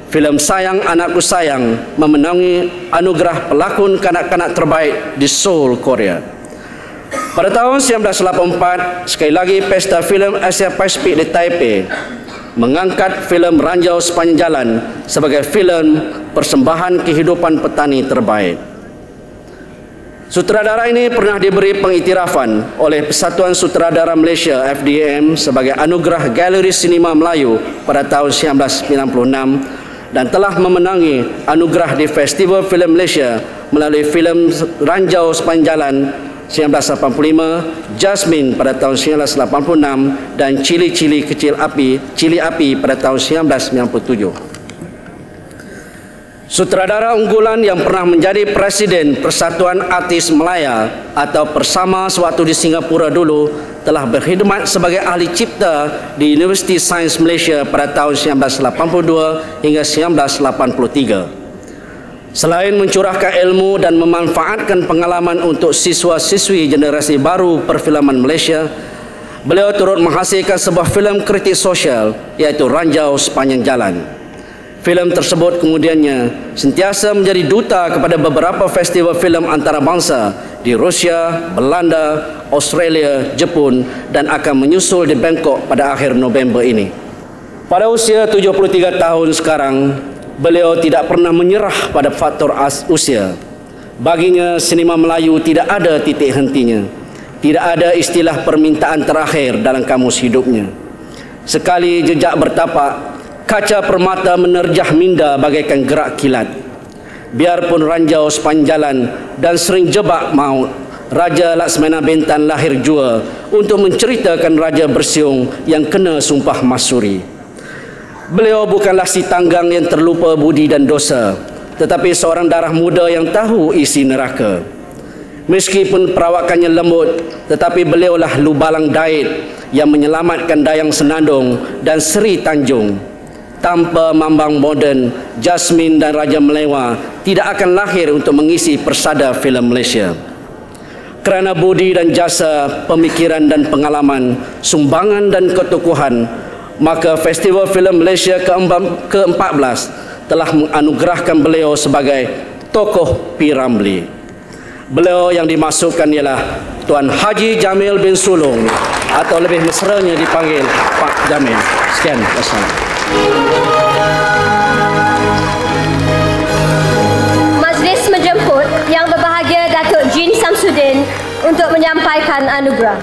Filem Sayang Anakku Sayang memenangi anugerah pelakon kanak-kanak terbaik di Seoul, Korea. Pada tahun 1984, sekali lagi Pesta Filem Asia Pasifik di Taipei mengangkat filem Ranjau Sepanjang Jalan sebagai filem persembahan kehidupan petani terbaik. Sutradara ini pernah diberi pengiktirafan oleh Persatuan Sutradara Malaysia FDM sebagai anugerah Galeri Sinema Melayu pada tahun 1996 dan telah memenangi anugerah di Festival Filem Malaysia melalui filem Ranjau Sepanjang Jalan 1985, Jasmine pada tahun 1986 dan Cili Api pada tahun 1997. Sutradara unggulan yang pernah menjadi Presiden Persatuan Artis Melaya atau Persama sewaktu di Singapura dulu telah berkhidmat sebagai ahli cipta di Universiti Sains Malaysia pada tahun 1982 hingga 1983. Selain mencurahkan ilmu dan memanfaatkan pengalaman untuk siswa-siswi generasi baru perfilman Malaysia, beliau turut menghasilkan sebuah filem kritik sosial iaitu Ranjau Sepanjang Jalan. Filem tersebut kemudiannya sentiasa menjadi duta kepada beberapa festival filem antarabangsa di Rusia, Belanda, Australia, Jepun dan akan menyusul di Bangkok pada akhir November ini. Pada usia 73 tahun sekarang, Beliau tidak pernah menyerah pada faktor usia. Baginya sinema Melayu tidak ada titik hentinya. Tidak ada istilah permintaan terakhir dalam kamus hidupnya. Sekali jejak bertapak, kaca permata menerjah minda bagaikan gerak kilat. Biarpun ranjau sepanjalan dan sering jebak maut, Raja Laksmana Bentan lahir jua untuk menceritakan Raja Bersiung yang kena sumpah masuri. Beliau bukanlah si tanggang yang terlupa budi dan dosa, tetapi seorang darah muda yang tahu isi neraka. Meskipun perawakannya lembut, tetapi beliaulah Lubalang Daid yang menyelamatkan Dayang Senandung dan Seri Tanjung. Tanpa mambang moden, Jasmine dan Raja Melewa tidak akan lahir untuk mengisi persada filem Malaysia. Kerana budi dan jasa, pemikiran dan pengalaman, sumbangan dan ketokohan, maka Festival Filem Malaysia ke-14 telah menganugerahkan beliau sebagai tokoh P. Ramlee. Beliau yang dimaksudkan ialah Tuan Haji Jamil bin Sulong, atau lebih mesranya dipanggil Pak Jamil. Sekian, wassalamualaikum. Majlis menjemput Yang Berbahagia Datuk Jean Samsudin untuk menyampaikan anugerah.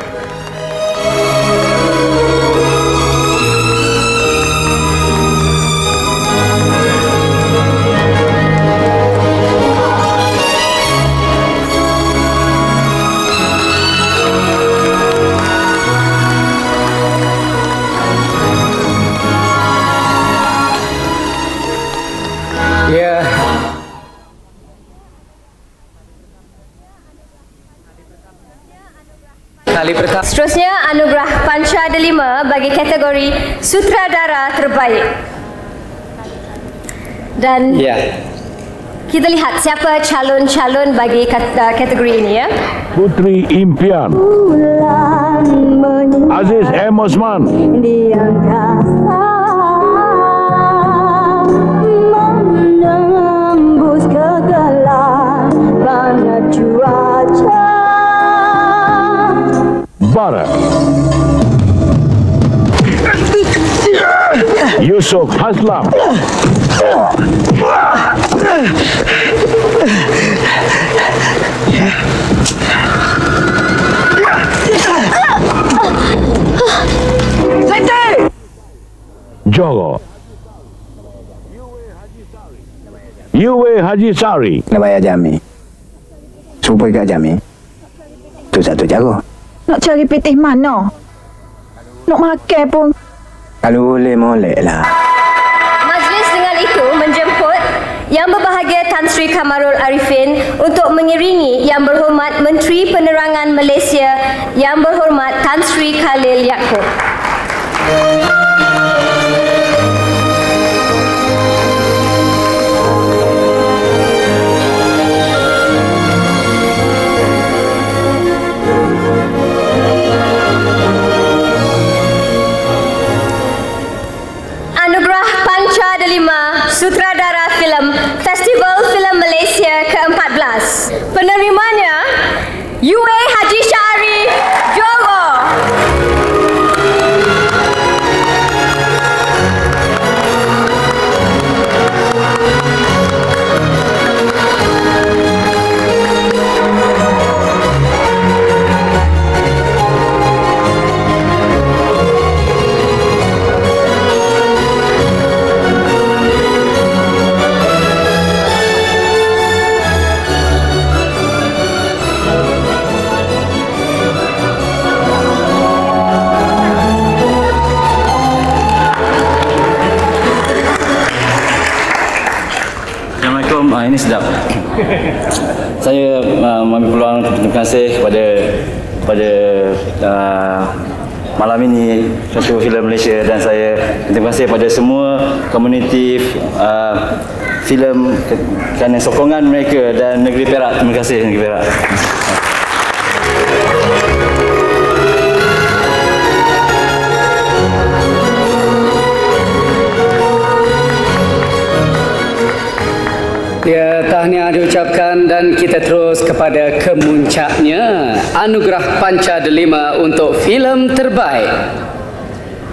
Ya. Kali pertama. Seterusnya anugerah Panca Delima bagi kategori sutradara terbaik. Dan kita lihat siapa calon-calon bagi kategori ini ya. Putri Impian, Aziz M. Osman, menembus kegelapan cuaca. Barat, Yusuf Haslam, Jogo, Yue Haji Sari. Nak bayar Jami. Supaya kat Jami. Tu satu jago. Nak cari pitih mana? Nak makan pun. Kalau boleh, molek lah. Majlis dengan itu menjemput Yang Berbahagia Tan Sri Kamarul Arifin untuk mengiringi Yang Berhormat Menteri Penerangan Malaysia Yang Berhormat Tan Sri Khalil Yaakob. Sutradara filem Festival Filem Malaysia ke-14. Penerimanya Yue Haji Syari Johor. Ini sedap. Saya mengambil peluang untuk berterima kasih kepada malam ini Festival Filem Malaysia, dan saya terima kasih kepada semua komuniti filem kerana sokongan mereka, dan Negeri Perak. Terima kasih Negeri Perak. Ya, tahniah diucapkan dan kita terus kepada kemuncaknya anugerah Panca Delima untuk filem terbaik.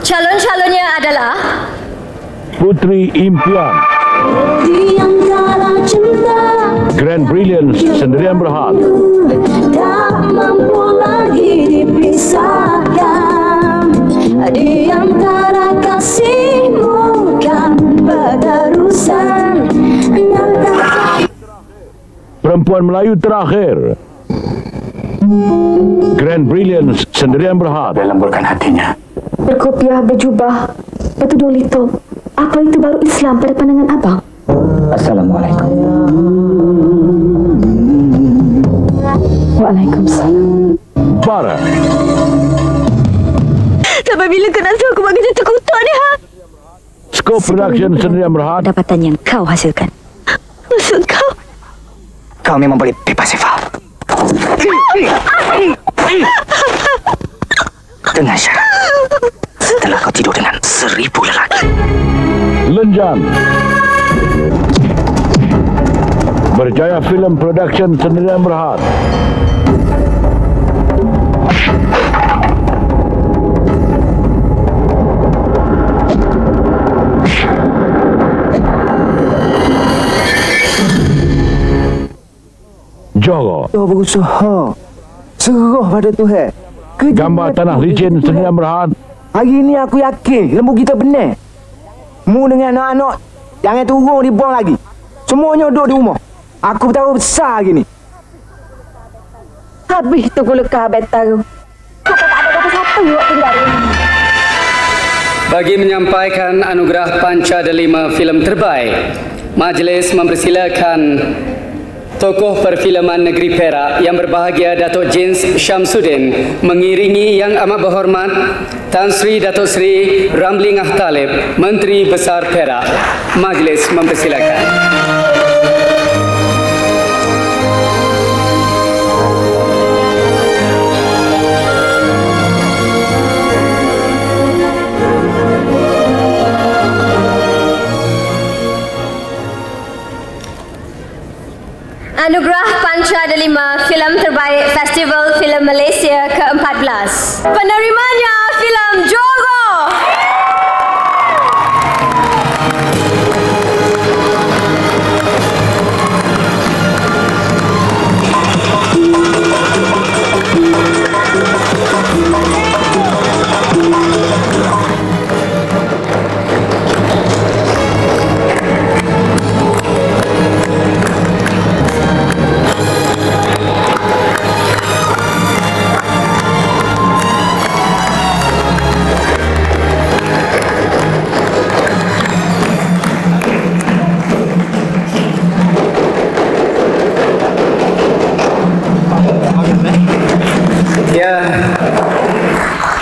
Calon-calonnya adalah Putri Impian, Di antara cinta Grand Brilliance Sendirian Berhad. tak mampu lagi dipisahkan. Di antara kasihmu kan berterusan. Perempuan Melayu Terakhir. Grand Brilliance Sendirian Berhad. Lemburkan hatinya. Berkopiah, berjubah, bertudung lito. Apa itu baru Islam pada pandangan abang? Assalamualaikum. Waalaikumsalam. Farah. Sampai bila kau nak suruh aku buat kerja terkutuk ni, ha? Scope Production Sendirian Berhad. Pendapatan yang kau hasilkan. Maksud kau? Kau memang boleh bebas, Eva. Dengan syarat setelah kau tidur dengan 1000 lelaki. Lenjan. Berjaya Film Production Sendirian Berhad. Johor. Oh, berusaha. Serah pada Tuhan. Gambar Tanah Licin Sendirian Berhad. Hari ini aku yakin lembu kita benar. Mu dengan anak-anak jangan turun dibuang lagi. Semuanya duduk di rumah. Aku bertaruh besar lagi ni. Habis tu gula habis taruh. Kata tak ada satu-satu buat tinggal ini. Bagi menyampaikan anugerah Panca Delima Filem Terbaik, majlis mempersilakan tokoh perfilman negeri Perak yang berbahagia Datuk Jins Syamsuddin mengiringi Yang Amat Berhormat Tan Sri Datuk Sri Ramli Ngah Talib, Menteri Besar Perak. Majlis mempersilakan. Anugerah Panca Delima Filem Terbaik Festival Filem Malaysia ke-14. Penerimanya filem Johor.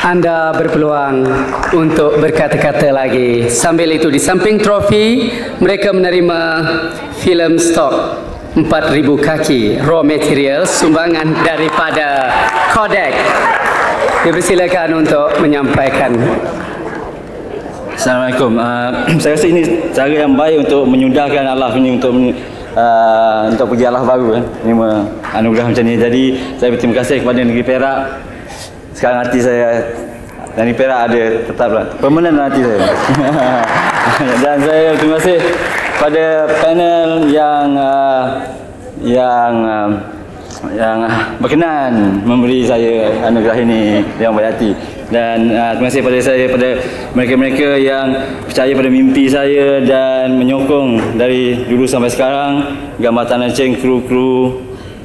Anda berpeluang untuk berkata-kata lagi. Sambil itu, di samping trofi, mereka menerima filem stok 4,000 kaki raw material sumbangan daripada Kodak. Dipersilakan untuk menyampaikan. Assalamualaikum. Saya rasa ini cara yang baik untuk menyudahkan Allah ini untuk pergi Allah baru kan. Menerima anugerah macam ni. Jadi saya berterima kasih kepada negeri Perak. Sekarang hati saya dari Perak ada tetaplah permanen hati saya. Dan saya terima kasih pada panel yang berkenan memberi saya anugerah ini yang baik hati. Dan terima kasih pada mereka-mereka yang percaya pada mimpi saya dan menyokong dari dulu sampai sekarang. Gambar Tanah Licin, kru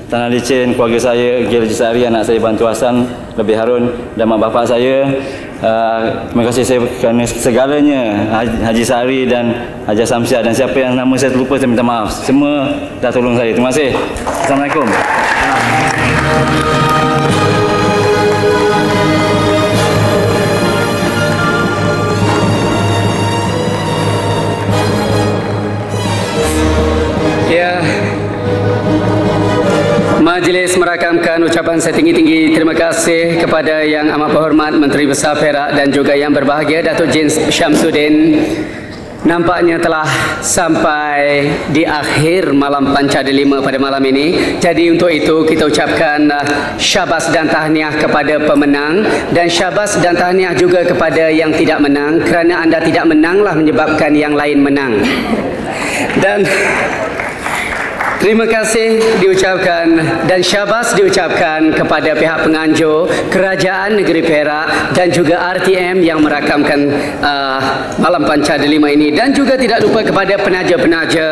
Tanah Licin, keluarga saya, Gil Jisari, anak saya Bantu Hasan, Lebih Harun dan mak bapak saya. Terima kasih saya kerana segalanya, Haji Sari dan Haji Samsiah, dan siapa yang nama saya terlupa saya minta maaf. Semua dah tolong saya. Terima kasih. Assalamualaikum. Ya, majlis merakamkan ucapan setinggi-tinggi terima kasih kepada Yang Amat Berhormat Menteri Besar Perak dan juga yang berbahagia Datuk Jins Syamsuddin. Nampaknya telah sampai di akhir malam Panca Delima pada malam ini. Jadi untuk itu kita ucapkan syabas dan tahniah kepada pemenang dan syabas dan tahniah juga kepada yang tidak menang, kerana anda tidak menanglah menyebabkan yang lain menang. Dan terima kasih diucapkan dan syabas diucapkan kepada pihak penganjur, Kerajaan Negeri Perak dan juga RTM yang merakamkan Malam Panca Delima ini, dan juga tidak lupa kepada penaja-penaja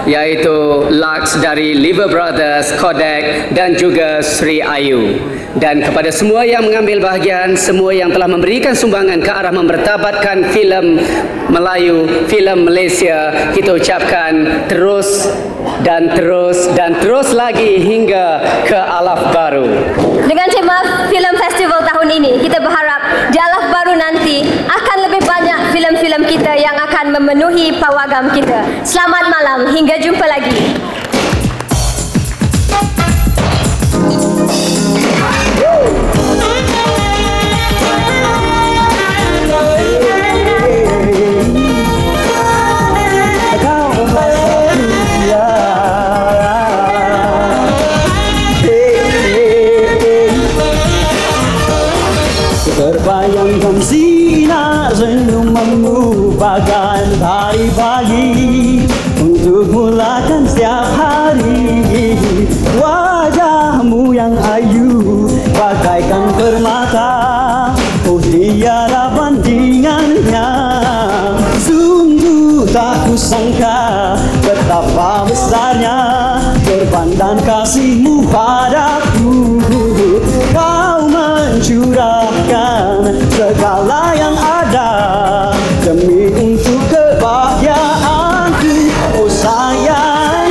iaitu Lux dari Liver Brothers, Kodak dan juga Sri Ayu. Dan kepada semua yang mengambil bahagian, semua yang telah memberikan sumbangan ke arah mempertabatkan filem Melayu, filem Malaysia, kita ucapkan terus dan terus lagi hingga ke alaf baru. Dengan tema filem festival tahun ini, kita berharap di alaf baru nanti akan lebih banyak filem-filem kita yang akan memenuhi pawagam kita. Selamat malam, hingga jumpa lagi. Terbayangkan sinar senyumanmu bagai hari pagi untuk mulakan setiap hari. Wajahmu yang ayu bagaikan permata, oh tiada bandingannya. Sungguh tak kusangka betapa besarnya korban dan kasihmu padaku. Kau mencurahkan segala yang ada demi untuk kebahagiaanku, oh sayang.